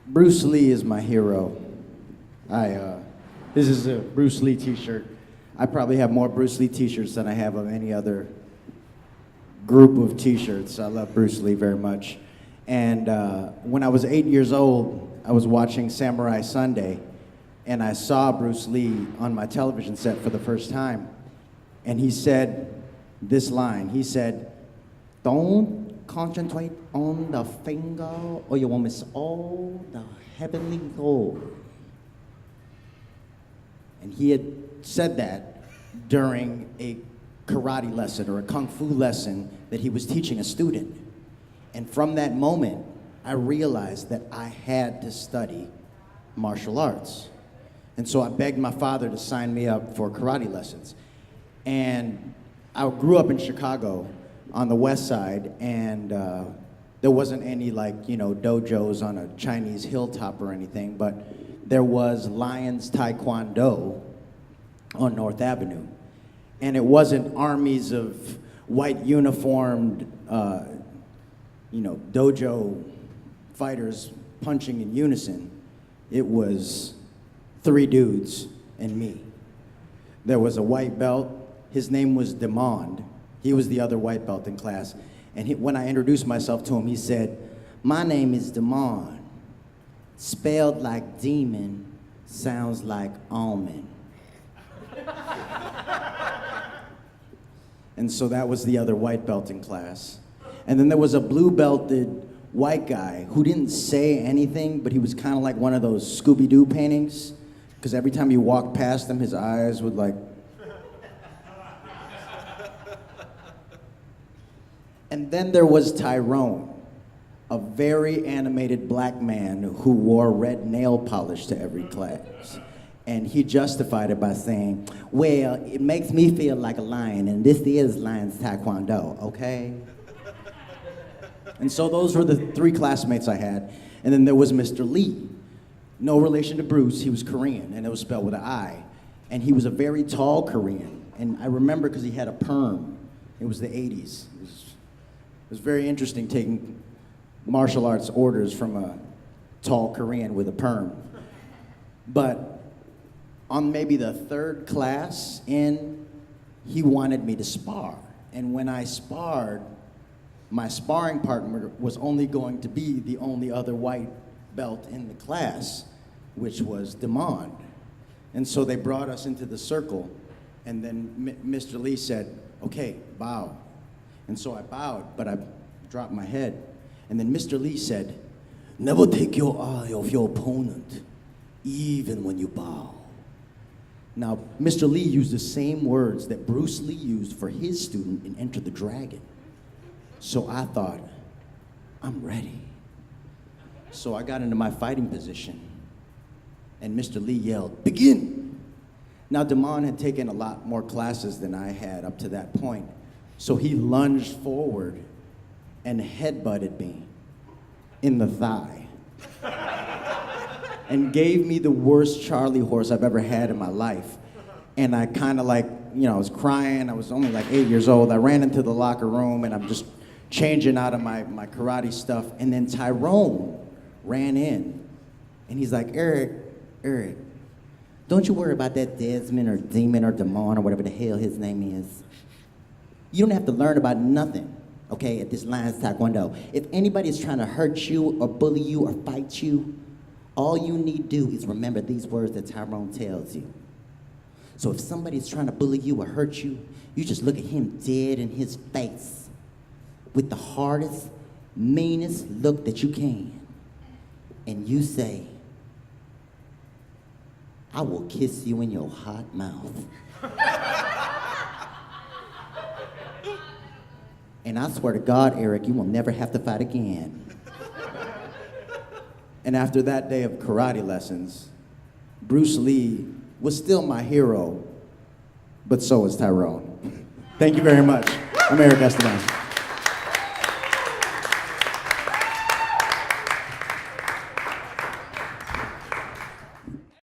Bruce Lee is my hero. This is a Bruce Lee t-shirt. I probably have more Bruce Lee t-shirts than I have of any other group of t-shirts. I love Bruce Lee very much. And when I was 8 years old, I was watching Samurai Sunday, and I saw Bruce Lee on my television set for the first time. And he said this line. He said, "Don't concentrate on the finger or you will miss all the heavenly gold." And he had said that during a karate lesson or a kung fu lesson that he was teaching a student. And from that moment, I realized that I had to study martial arts. And so I begged my father to sign me up for karate lessons. And I grew up in Chicago on the west side, and there wasn't any dojos on a Chinese hilltop or anything, but there was Lions Taekwondo on North Avenue. And it wasn't armies of white uniformed, dojo fighters punching in unison. It was 3 dudes and me. There was a white belt. His name was Demond. He was the other white belt in class. And when I introduced myself to him, he said, "My name is Demond. Spelled like demon, sounds like almond." And so that was the other white belt in class. And then there was a blue belted white guy who didn't say anything, but he was kind of like one of those Scooby-Doo paintings, because every time you walked past him, his eyes would like... And then there was Tyrone, a very animated black man who wore red nail polish to every class. And he justified it by saying, "Well, it makes me feel like a lion, and this is Lions Taekwondo, okay?" And so those were the 3 classmates I had. And then there was Mr. Lee. No relation to Bruce, he was Korean, and it was spelled with an I. And he was a very tall Korean. And I remember because he had a perm. It was the 80s. It was very interesting taking martial arts orders from a tall Korean with a perm. But on maybe the 3rd class in, he wanted me to spar. And when I sparred, my sparring partner was only going to be the only other white belt in the class, which was Demond. And so they brought us into the circle, and then Mr. Lee said, "Okay, bow." And so I bowed, but I dropped my head. And then Mr. Lee said, "Never take your eye off your opponent, even when you bow." Now, Mr. Lee used the same words that Bruce Lee used for his student in Enter the Dragon. So I thought, I'm ready. So I got into my fighting position, and Mr. Lee yelled, "Begin!" Now, Damon had taken a lot more classes than I had up to that point, so he lunged forward and headbutted me in the thigh and gave me the worst Charlie horse I've ever had in my life. And I kind of I was crying. I was only like 8 years old. I ran into the locker room, and I'm just changing out of my karate stuff. And then Tyrone ran in, and he's like, Eric, don't you worry about that Desmond or Demon or Damon or whatever the hell his name is. You don't have to learn about nothing, okay, at this Lions Taekwondo. If anybody's trying to hurt you or bully you or fight you, all you need to do is remember these words that Tyrone tells you. So if somebody's trying to bully you or hurt you, you just look at him dead in his face with the hardest, meanest look that you can. And you say, "I will kiss you in your hot mouth." And I swear to God, Eric, you will never have to fight again. And after that day of karate lessons, Bruce Lee was still my hero, but so was Tyrone. Thank you very much. I'm Erick Esteban.